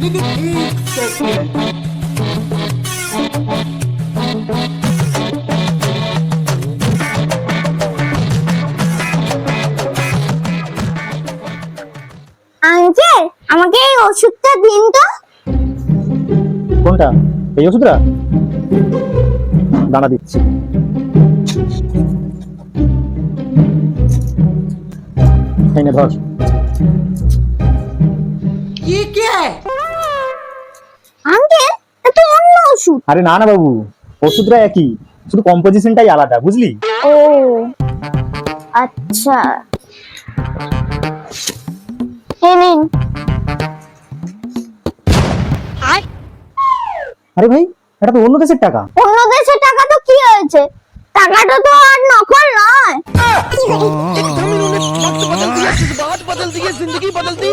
Uncle, আমাকে এই ওষুধটা দিন তো। কোনটা? এই ওষুধটা দানা দিচ্ছি। এই নে ধর। আঙ্কেল, এটা তো অন্য ওষুধ। আরে না না বাবু, ওষুধটা একই, শুধু কম্পোজিশনটাই আলাদা, বুঝলি? ও আচ্ছা, এই নিন। আরে ভাই, এটা তো অন্য দেশের টাকা। অন্য দেশের টাকা তো কি হয়েছে, টাকাটা তো আর নকল নয়। एकदम इन्होंने वक्त बदल दिया, जज्बात बदल दिए, जिंदगी बदल दी।